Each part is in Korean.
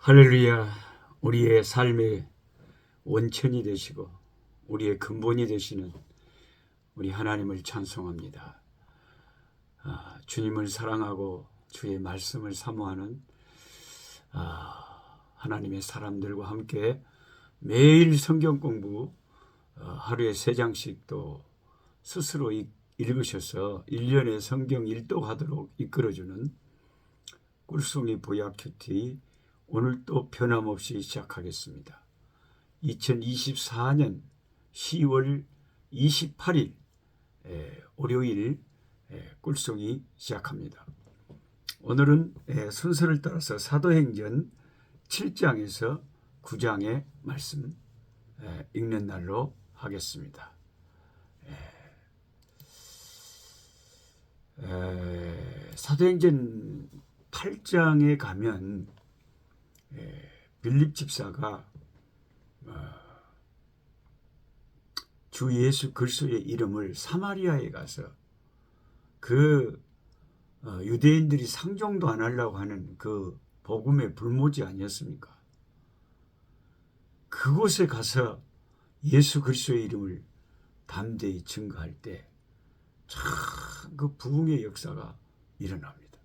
할렐루야. 우리의 삶의 원천이 되시고 우리의 근본이 되시는 우리 하나님을 찬송합니다. 주님을 사랑하고 주의 말씀을 사모하는 하나님의 사람들과 함께 매일 성경 공부 하루에 3장씩 또 스스로 읽으셔서 1년에 성경 일독하도록 이끌어주는 꿀송이 보약 큐티 오늘 또 변함없이 시작하겠습니다. 2024년 10월 28일 월요일 꿀송이 시작합니다. 오늘은 순서를 따라서 사도행전 7장에서 9장의 말씀 읽는 날로 하겠습니다. 사도행전 8장에 가면 빌립 집사가 주 예수 그리스도의 이름을 사마리아에 가서 그 유대인들이 상종도 안 하려고 하는 그 복음의 불모지 아니었습니까? 그곳에 가서 예수 그리스도의 이름을 담대히 증거할 때 참 그 부흥의 역사가 일어납니다.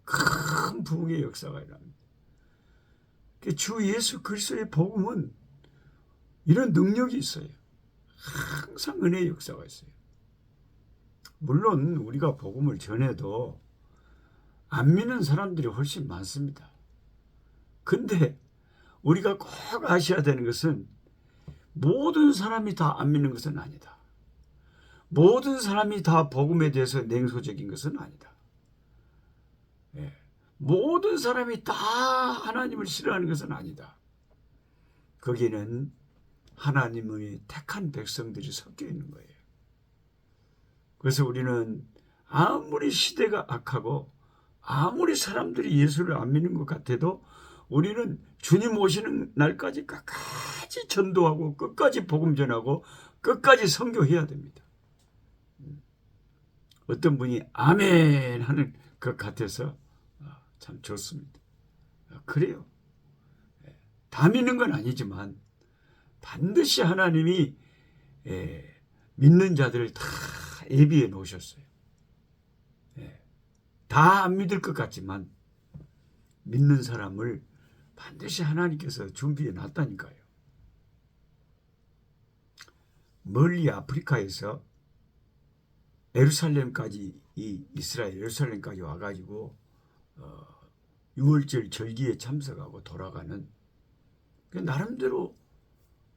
큰 부흥의 역사가 일어납니다. 주 예수 그리스도의 복음은 이런 능력이 있어요. 항상 은혜의 역사가 있어요. 물론 우리가 복음을 전해도 안 믿는 사람들이 훨씬 많습니다. 근데 우리가 꼭 아셔야 되는 것은 모든 사람이 다 안 믿는 것은 아니다. 모든 사람이 다 복음에 대해서 냉소적인 것은 아니다. 모든 사람이 다 하나님을 싫어하는 것은 아니다. 거기는 하나님의 택한 백성들이 섞여 있는 거예요. 그래서 우리는 아무리 시대가 악하고 아무리 사람들이 예수를 안 믿는 것 같아도 우리는 주님 오시는 날까지 끝까지 전도하고 끝까지 복음 전하고 끝까지 선교해야 됩니다. 어떤 분이 아멘 하는 것 같아서 참 좋습니다. 그래요. 다 믿는 건 아니지만 반드시 하나님이 믿는 자들을 다 예비해 놓으셨어요. 다 안 믿을 것 같지만 믿는 사람을 반드시 하나님께서 준비해 놨다니까요. 멀리 아프리카에서 예루살렘까지 이스라엘 예루살렘까지 와가지고 6월절 절기에 참석하고 돌아가는 나름대로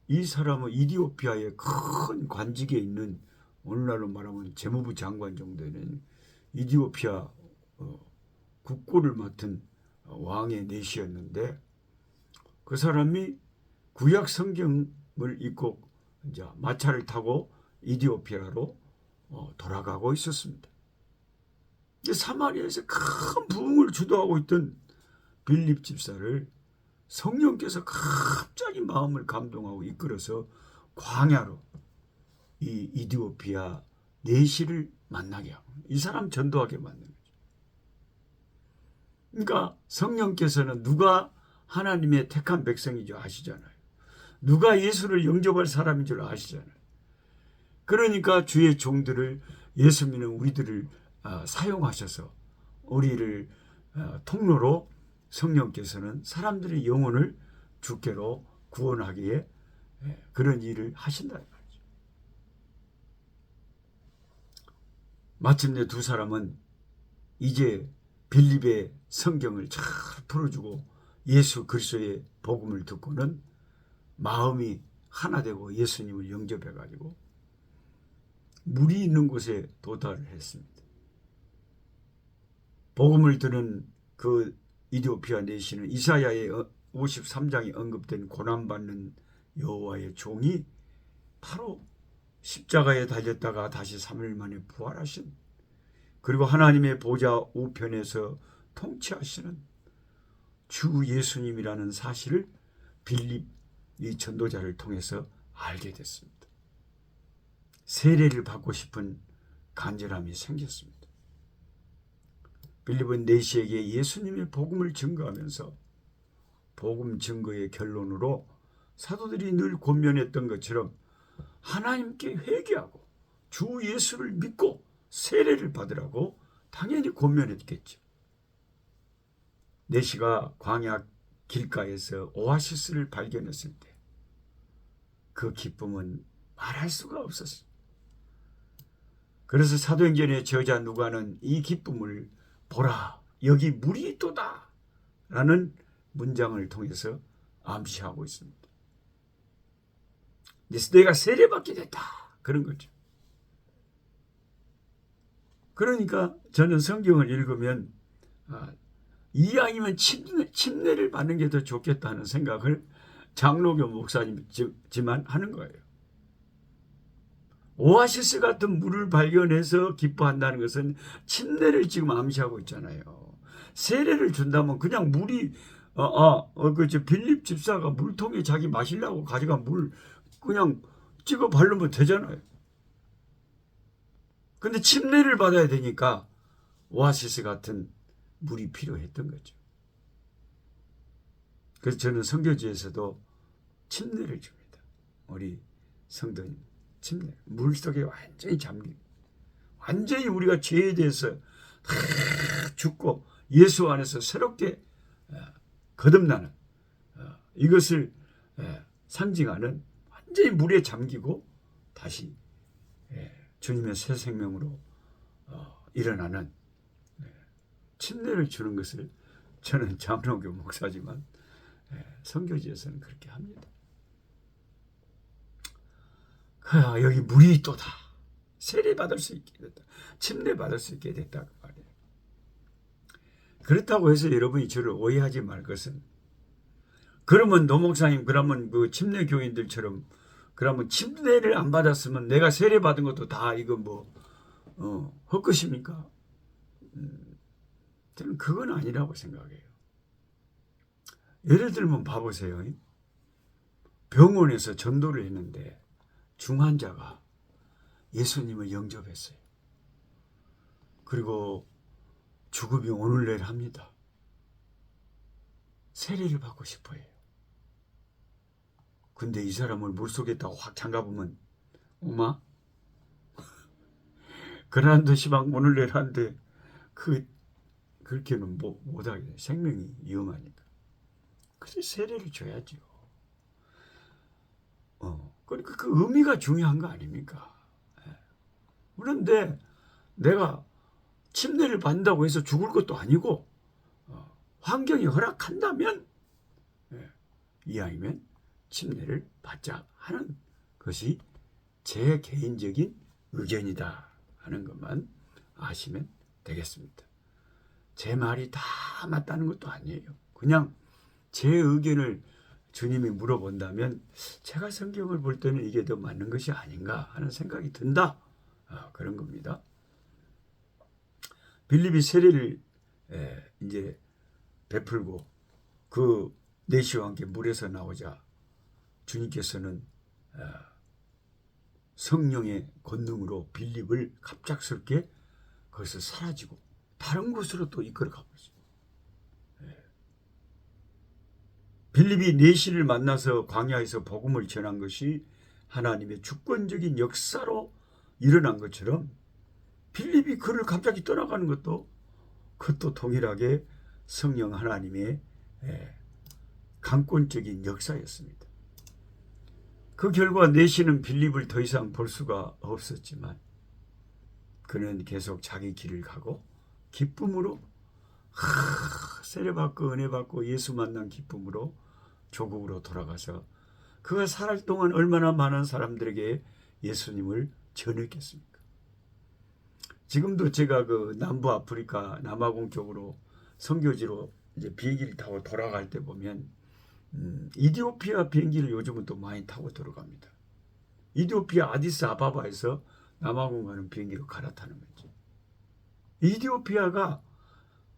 이 사람은 이디오피아의 큰 관직에 있는 오늘날로 말하면 재무부 장관 정도 되는 이디오피아 국고를 맡은 왕의 내시였는데 그 사람이 구약 성경을 읽고 이제 마차를 타고 이디오피아로 돌아가고 있었습니다. 사마리아에서 큰 부흥을 주도하고 있던 빌립 집사를 성령께서 갑자기 마음을 감동하고 이끌어서 광야로 이 이디오피아 내시를 만나게 하고 이 사람 전도하게 만든 거죠. 그러니까 성령께서는 누가 하나님의 택한 백성인 줄 아시잖아요. 누가 예수를 영접할 사람인 줄 아시잖아요. 그러니까 주의 종들을 예수 믿는 우리들을 사용하셔서 우리를 통로로 성령께서는 사람들의 영혼을 주께로 구원하기에 그런 일을 하신다는 말이죠. 마침내 두 사람은 이제 빌립의 성경을 잘 풀어주고 예수 그리스도의 복음을 듣고는 마음이 하나 되고 예수님을 영접해가지고 물이 있는 곳에 도달을 했습니다. 복음을 들은 그 이디오피아 내시는 이사야의 53장에 언급된 고난받는 여호와의 종이 바로 십자가에 달렸다가 다시 3일 만에 부활하신 그리고 하나님의 보좌 우편에서 통치하시는 주 예수님이라는 사실을 빌립 이 전도자를 통해서 알게 됐습니다. 세례를 받고 싶은 간절함이 생겼습니다. 빌립은 내시에게 예수님의 복음을 증거하면서 복음 증거의 결론으로 사도들이 늘 권면했던 것처럼 하나님께 회개하고 주 예수를 믿고 세례를 받으라고 당연히 권면했겠죠. 내시가 광야 길가에서 오아시스를 발견했을 때 그 기쁨은 말할 수가 없었어요. 그래서 사도행전의 저자 누가는 이 기쁨을 보라 여기 물이 있도다 라는 문장을 통해서 암시하고 있습니다. 그래서 내가 세례받게 됐다 그런 거죠. 그러니까 저는 성경을 읽으면 이왕이면 침례를 받는 게 더 좋겠다는 생각을 장로교 목사님지만 하는 거예요. 오아시스 같은 물을 발견해서 기뻐한다는 것은 침례를 지금 암시하고 있잖아요. 세례를 준다면 그냥 물이 빌립 집사가 물통에 자기 마시려고 가져간 물 그냥 찍어 바르면 되잖아요. 근데 침례를 받아야 되니까 오아시스 같은 물이 필요했던 거죠. 그래서 저는 선교지에서도 침례를 줍니다. 우리 성도님 침례 물속에 완전히 잠기고 완전히 우리가 죄에 대해서 죽고 예수 안에서 새롭게 거듭나는 이것을 상징하는 완전히 물에 잠기고 다시 주님의 새 생명으로 일어나는 침례를 주는 것을 저는 장로교 목사지만 선교지에서는 그렇게 합니다. 여기 물이 있도다. 세례 받을 수 있게 됐다. 침례 받을 수 있게 됐다 그 말이에요. 그렇다고 해서 여러분이 저를 오해하지 말 것은 그러면 노 목사님 그러면 그 침례 교인들처럼 그러면 침례를 안 받았으면 내가 세례 받은 것도 다 이거 헛것입니까? 저는 그건 아니라고 생각해요. 예를 들면 봐보세요. 병원에서 전도를 했는데 중환자가 예수님을 영접했어요. 그리고 죽음이 오늘 내일 합니다. 세례를 받고 싶어요. 근데 이 사람을 물속에다가 확 잠가보면 엄마 그러한 듯이 막 오늘 내일 한데 그렇게는 못하게 돼. 생명이 위험하니까. 그래서 세례를 줘야죠. 그러니까 그 의미가 중요한 거 아닙니까? 그런데 내가 침례를 받는다고 해서 죽을 것도 아니고 환경이 허락한다면 이왕이면 침례를 받자 하는 것이 제 개인적인 의견이다 하는 것만 아시면 되겠습니다. 제 말이 다 맞다는 것도 아니에요. 그냥 제 의견을 주님이 물어본다면 제가 성경을 볼 때는 이게 더 맞는 것이 아닌가 하는 생각이 든다. 그런 겁니다. 빌립이 세례를 이제 베풀고 그 내시와 함께 물에서 나오자 주님께서는 성령의 권능으로 빌립을 갑작스럽게 거기서 사라지고 다른 곳으로 또 이끌어 가고 있어요. 빌립이 내시를 만나서 광야에서 복음을 전한 것이 하나님의 주권적인 역사로 일어난 것처럼 빌립이 그를 갑자기 떠나가는 것도 그것도 동일하게 성령 하나님의 강권적인 역사였습니다. 그 결과 내시는 빌립을 더 이상 볼 수가 없었지만 그는 계속 자기 길을 가고 기쁨으로 세례받고 은혜받고 예수 만난 기쁨으로 조국으로 돌아가서 그가 살 동안 얼마나 많은 사람들에게 예수님을 전했겠습니까? 지금도 제가 그 남부 아프리카 남아공 쪽으로 선교지로 이제 비행기를 타고 돌아갈 때 보면 이디오피아 비행기를 요즘은 또 많이 타고 들어갑니다. 이디오피아 아디스 아바바에서 남아공 가는 비행기로 갈아타는 거죠. 이디오피아가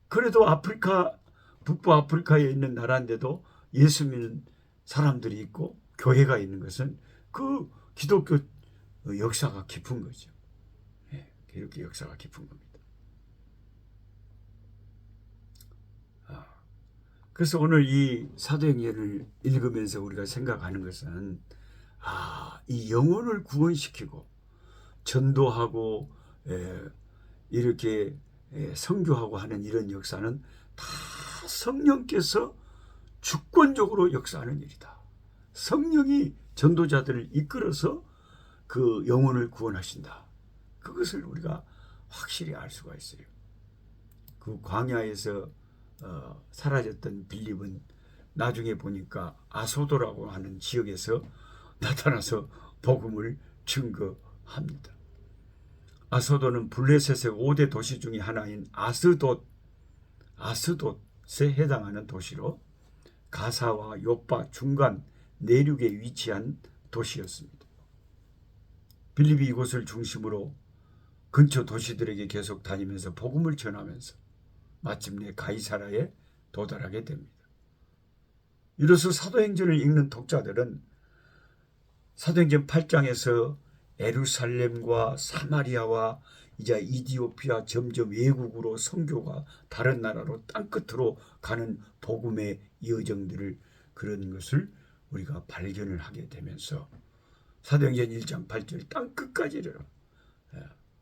그래도 아프리카 북부 아프리카에 있는 나라인데도 예수 믿는 사람들이 있고 교회가 있는 것은 그 기독교 역사가 깊은 거죠. 이렇게 역사가 깊은 겁니다. 그래서 오늘 이 사도행전을 읽으면서 우리가 생각하는 것은 이 영혼을 구원시키고 전도하고 이렇게 선교하고 하는 이런 역사는 다 성령께서 주권적으로 역사하는 일이다. 성령이 전도자들을 이끌어서 그 영혼을 구원하신다. 그것을 우리가 확실히 알 수가 있어요. 그 광야에서 사라졌던 빌립은 나중에 보니까 아소도라고 하는 지역에서 나타나서 복음을 증거합니다. 아소도는 블레셋의 5대 도시 중에 하나인 아스돗에 해당하는 도시로 가사와 요파 중간 내륙에 위치한 도시였습니다. 빌립이 이곳을 중심으로 근처 도시들에게 계속 다니면서 복음을 전하면서 마침내 가이사라에 도달하게 됩니다. 이로써 사도행전을 읽는 독자들은 사도행전 8장에서 예루살렘과 사마리아와 이제 이디오피아 점점 외국으로 선교가 다른 나라로 땅끝으로 가는 복음의 여정들을 그런 것을 우리가 발견을 하게 되면서 사도행전 1장 8절 땅끝까지 이르러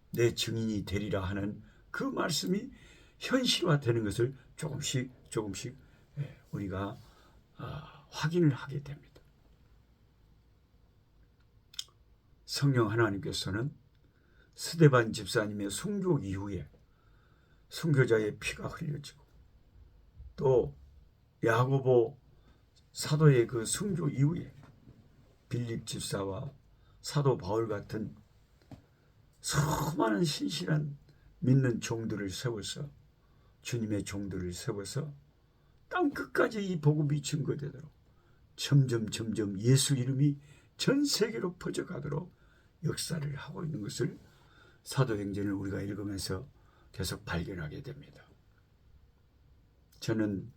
내 증인이 되리라 하는 그 말씀이 현실화되는 것을 조금씩 우리가 확인을 하게 됩니다. 성령 하나님께서는 스데반 집사님의 순교 이후에 순교자의 피가 흘려지고 또 야고보 사도의 그 순교 이후에 빌립 집사와 사도 바울 같은 수많은 신실한 믿는 종들을 세워서 주님의 종들을 세워서 땅끝까지 이 복음이 증거되도록 점점 예수 이름이 전 세계로 퍼져가도록 역사를 하고 있는 것을 사도행전을 우리가 읽으면서 계속 발견하게 됩니다. 저는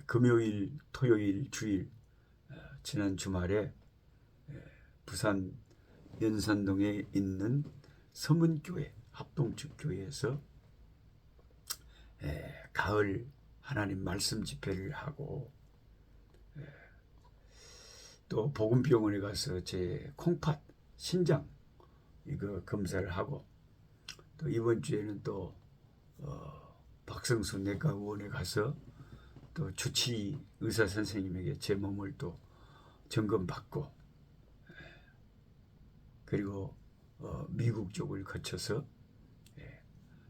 금요일, 토요일, 주일 지난 주말에 부산 연산동에 있는 서문교회 합동측 교회에서 가을 하나님 말씀 집회를 하고 또 복음병원에 가서 제 콩팥 신장 이거 검사를 하고 또 이번 주에는 또 박성수 내과 의원에 가서 또 주치 의사 선생님에게 제 몸을 또 점검받고 그리고 미국 쪽을 거쳐서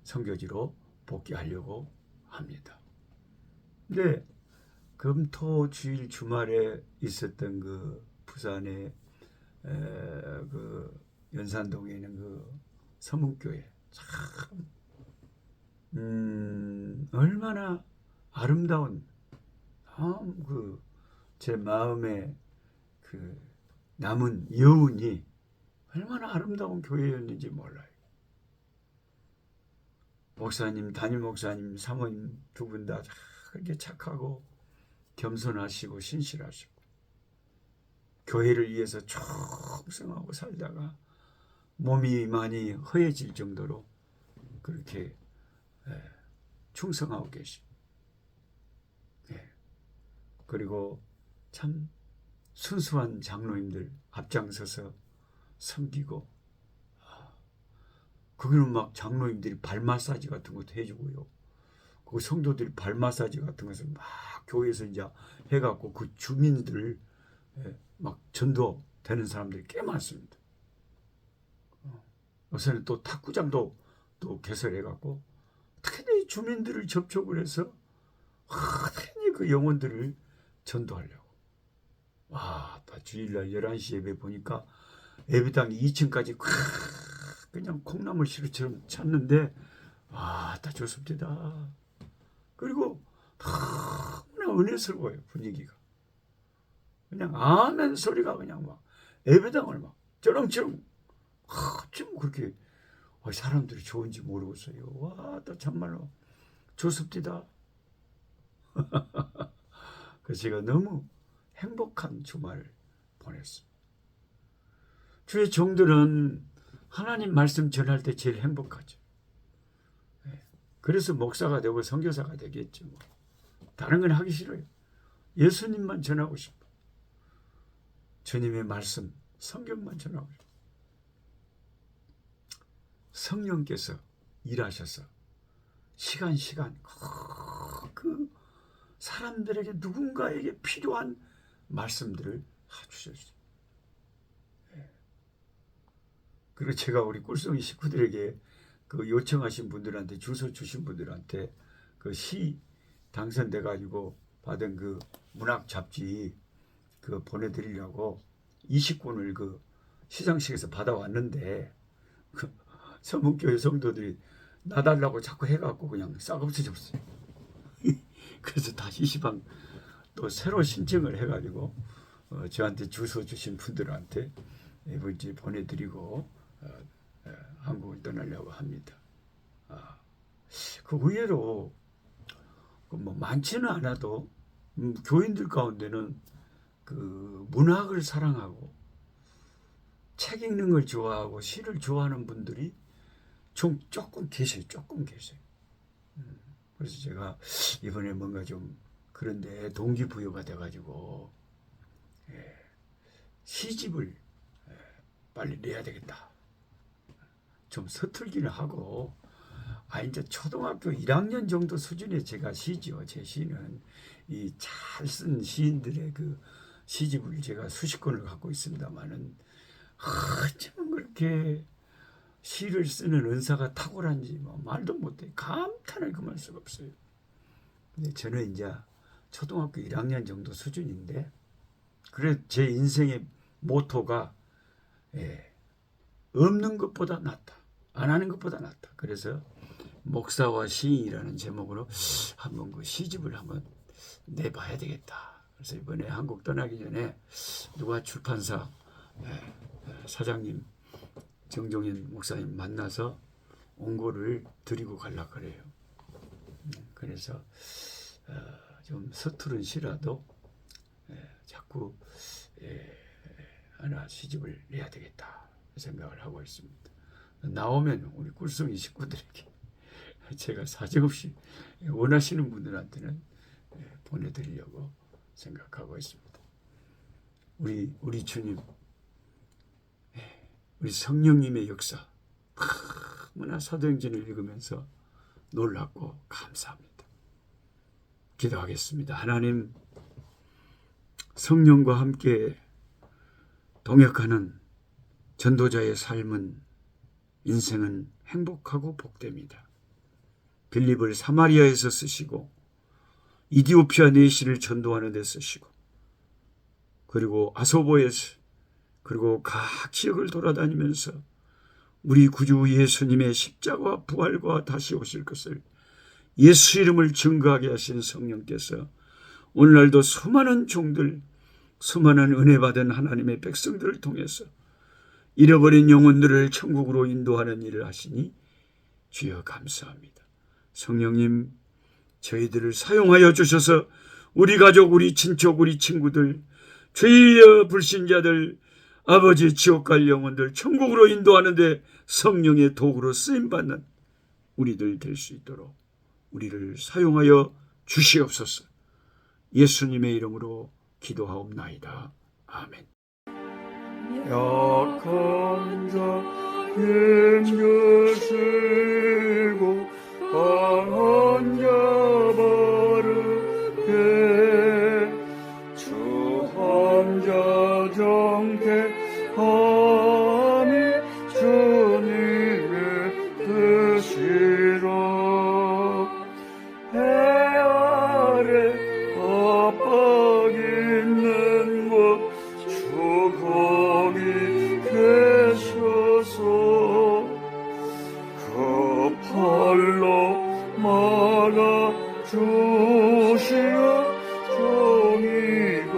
선교지로 복귀하려고 합니다. 근데 금토 주일 주말에 있었던 그 부산의 그 연산동에 있는 그 서문교회 참 얼마나 아름다운 그 제 마음에 그 남은 여운이 얼마나 아름다운 교회였는지 몰라요. 목사님, 담임 목사님, 사모님 두 분 다 그렇게 착하고 겸손하시고 신실하시고 교회를 위해서 충성하고 살다가 몸이 많이 허해질 정도로 그렇게 충성하고 계시고 그리고 참 순수한 장로님들 앞장서서 섬기고 거기는 막 장로님들이 발 마사지 같은 것도 해주고요. 그 성도들이 발 마사지 같은 것을 막 교회에서 이제 해갖고 그 주민들을 막 전도되는 사람들이 꽤 많습니다. 요새는 또 탁구장도 또 개설해갖고 어떻게든 주민들을 접촉을 해서 어떻게든 그 영혼들을 전도하려고. 와, 다 주일날 11시 예배 보니까 예배당 2층까지 그냥 콩나물 시루처럼 찼는데 다 좋습니다. 그리고 너무나 은혜스러워요. 분위기가 그냥 아멘 소리가 그냥 막 예배당을 막 쩌렁쩌렁 좀 그렇게 사람들이 좋은지 모르겠어요. 와, 나 정말로 좋습니다. 그래서 제가 너무 행복한 주말을 보냈습니다. 주의 종들은 하나님 말씀 전할 때 제일 행복하죠. 그래서 목사가 되고 선교사가 되겠죠. 다른 건 하기 싫어요. 예수님만 전하고 싶어. 주님의 말씀, 성경만 전하고 싶어. 성령께서 일하셔서 시간 그 사람들에게 누군가에게 필요한 말씀들을 주셨어요. 그리고 제가 우리 꿀송이 식구들에게 그 요청하신 분들한테, 주소 주신 분들한테 그 시 당선돼 가지고 받은 그 문학 잡지 그 보내드리려고 20권을 그 시상식에서 받아왔는데, 그 서문교회 성도들이 나달라고 자꾸 해갖고 그냥 싹 없어졌어요. 그래서 다시 시방 또 새로 신청을 해가지고 저한테 주소 주신 분들한테 이번지 보내드리고 한국을 떠나려고 합니다. 그 의외로 뭐 많지는 않아도 교인들 가운데는 그 문학을 사랑하고 책 읽는 걸 좋아하고 시를 좋아하는 분들이 좀 조금 계셔요. 그래서 제가 이번에 뭔가 좀 그런데 동기부여가 돼가지고 시집을 빨리 내야 되겠다. 좀 서툴기는 하고, 이제 초등학교 1학년 정도 수준의 제가 시죠. 제 시는 이 잘 쓴 시인들의 그 시집을 제가 수십 권을 갖고 있습니다만은, 어쩌면 그렇게 시를 쓰는 은사가 탁월한지 뭐 말도 못해. 감탄을 그만 수가 없어요. 근데 저는 이제 초등학교 1학년 정도 수준인데, 그래 제 인생의 모토가 없는 것보다 낫다, 안 하는 것보다 낫다. 그래서 목사와 시인이라는 제목으로 한번 그 시집을 한번 내봐야 되겠다. 그래서 이번에 한국 떠나기 전에 누가 출판사 사장님 정종현 목사님 만나서 원고를 드리고 가려고 그래요. 그래서 좀 서투른 시라도 자꾸 하나 시집을 내야 되겠다 생각을 하고 있습니다. 나오면 우리 꿀송이 식구들에게 제가 사정없이 원하시는 분들한테는 보내드리려고 생각하고 있습니다. 우리 주님, 우리 성령님의 역사, 너무나 사도행전을 읽으면서 놀랍고 감사합니다. 기도하겠습니다. 하나님, 성령과 함께 동역하는 전도자의 삶은, 인생은 행복하고 복됩니다. 빌립을 사마리아에서 쓰시고 이디오피아 내시를 전도하는 데 쓰시고, 그리고 아소보에서, 그리고 각 지역을 돌아다니면서 우리 구주 예수님의 십자가와 부활과 다시 오실 것을 예수 이름을 증거하게 하신 성령께서 오늘날도 수많은 종들, 수많은 은혜 받은 하나님의 백성들을 통해서 잃어버린 영혼들을 천국으로 인도하는 일을 하시니 주여 감사합니다. 성령님, 저희들을 사용하여 주셔서 우리 가족, 우리 친척, 우리 친구들, 주여 불신자들, 아버지 지옥 갈 영혼들 천국으로 인도하는데 성령의 도구로 쓰임받는 우리들 될 수 있도록 우리를 사용하여 주시옵소서. 예수님의 이름으로 기도하옵나이다. 아멘. 약한 자 힘주시고 강한 자 바르게 주한 자 정케하니 주님의 뜻이라. 해 아래 압박 있는 곳 주 거기 계셔서 그 팔로 막아 주시어 정의가